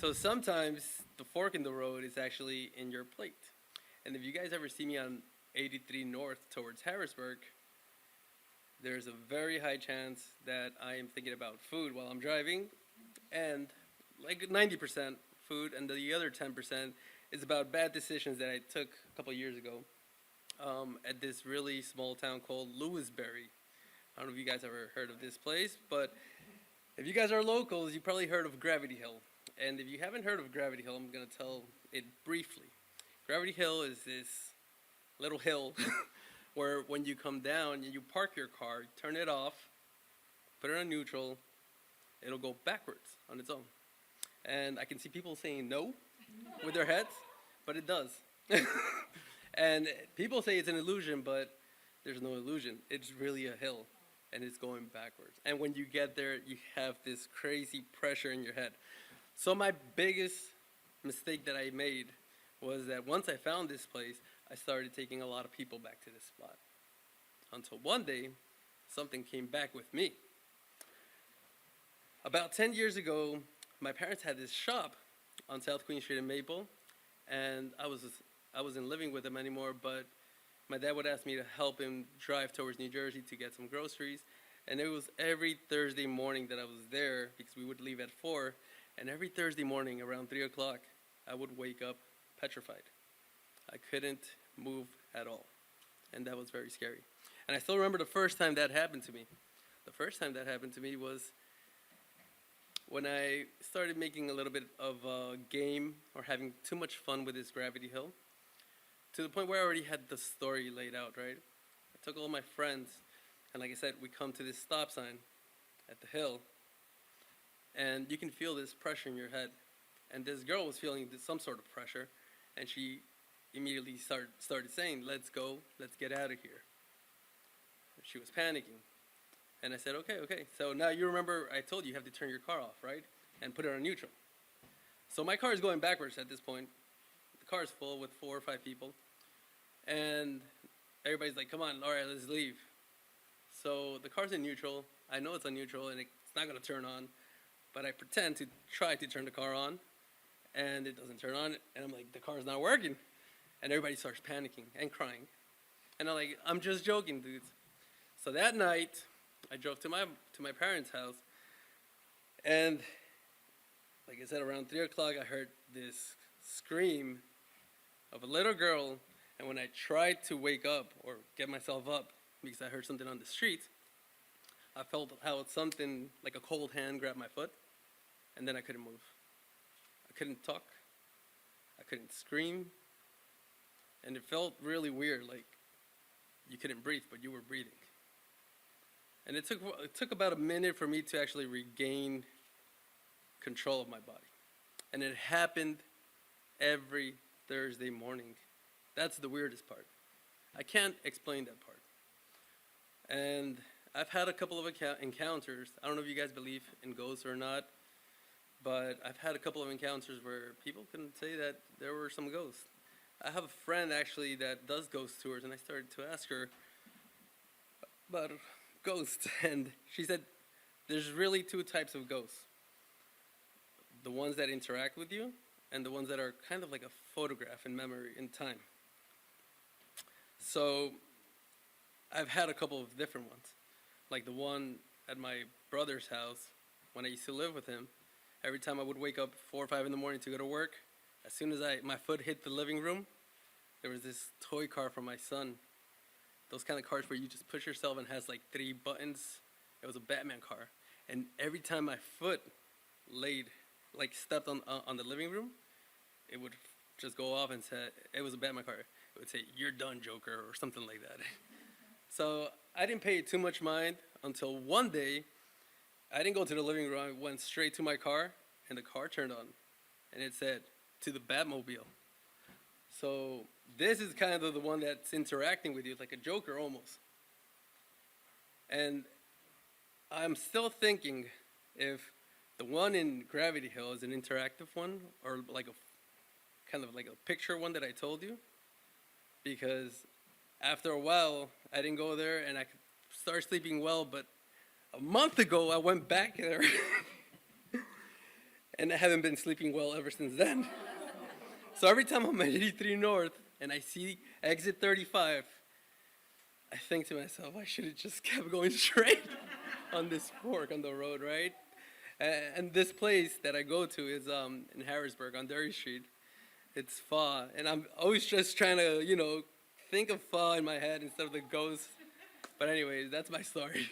So sometimes the fork in the road is actually in your plate. And if you guys ever see me on 83 North towards Harrisburg, there's a very high chance that I am thinking about food while I'm driving, and like 90% food, and the other 10% is about bad decisions that I took a couple years ago at this really small town called Lewisberry. I don't know if you guys ever heard of this place, but if you guys are locals, you probably heard of Gravity Hill. And if you haven't heard of Gravity Hill, I'm going to tell it briefly. Gravity Hill is this little hill where when you come down and you park your car, turn it off, put it on neutral, it'll go backwards on its own. And I can see people saying no with their heads, but it does. And people say it's an illusion, but there's no illusion. It's really a hill, and it's going backwards. And when you get there, you have this crazy pressure in your head. So my biggest mistake that I made was that once I found this place, I started taking a lot of people back to this spot. Until one day, something came back with me. About 10 years ago, my parents had this shop on South Queen Street in Maple, and I wasn't living with them anymore, but my dad would ask me to help him drive towards New Jersey to get some groceries, and it was every Thursday morning that I was there because we would leave at 4, and every Thursday morning around 3 o'clock, I would wake up petrified. I couldn't move at all, and that was very scary. And I still remember the first time that happened to me. The first time that happened to me was when I started making a little bit of a game or having too much fun with this Gravity Hill, to the point where I already had the story laid out, right? I took all my friends, and like I said, we come to this stop sign at the hill, and you can feel this pressure in your head. And this girl was feeling some sort of pressure, and she immediately started saying, "Let's go, let's get out of here." She was panicking. And I said, okay. So now you remember I told you have to turn your car off, right? And put it on neutral. So my car is going backwards at this point. The car is full with 4 or 5 people. And everybody's like, come on, all right, let's leave. So the car's in neutral. I know it's on neutral and it's not going to turn on. But I pretend to try to turn the car on. And it doesn't turn on. And I'm like, the car's not working. And everybody starts panicking and crying. And I'm like, I'm just joking, dudes. So that night, I drove to my parents' house, and like I said, around 3 o'clock, I heard this scream of a little girl, and when I tried to wake up or get myself up because I heard something on the street, I felt how something like a cold hand grabbed my foot, and then I couldn't move. I couldn't talk. I couldn't scream, and it felt really weird, like you couldn't breathe, but you were breathing. And it took about a minute for me to actually regain control of my body. And it happened every Thursday morning. That's the weirdest part. I can't explain that part. And I've had a couple of encounters. I don't know if you guys believe in ghosts or not, but I've had a couple of encounters where people can say that there were some ghosts. I have a friend actually that does ghost tours, and I started to ask her about ghosts, and she said there's really 2 types of ghosts: the ones that interact with you and the ones that are kind of like a photograph in memory in time. So I've had a couple of different ones, like the one at my brother's house when I used to live with him. Every time I would wake up 4 or 5 in the morning to go to work, as soon as my foot hit the living room, there was this toy car from my son. Those kind of cars where you just push yourself and has like 3 buttons. It was a Batman car. And every time my foot stepped on the living room, it would just go off and say, it was a Batman car. It would say, "You're done, Joker," or something like that. So I didn't pay too much mind until one day, I didn't go to the living room. I went straight to my car, and the car turned on. And it said, "To the Batmobile." So this is kind of the one that's interacting with you, like a Joker almost. And I'm still thinking if the one in Gravity Hill is an interactive one or like a kind of like a picture one that I told you. Because after a while, I didn't go there and I could start sleeping well, but a month ago I went back there and I haven't been sleeping well ever since then. So every time I'm at 83 North and I see exit 35, I think to myself, I should have just kept going straight on this fork on the road, right? And this place that I go to is in Harrisburg on Derry Street. It's pho, and I'm always just trying to, think of pho in my head instead of the ghost. But anyways, that's my story.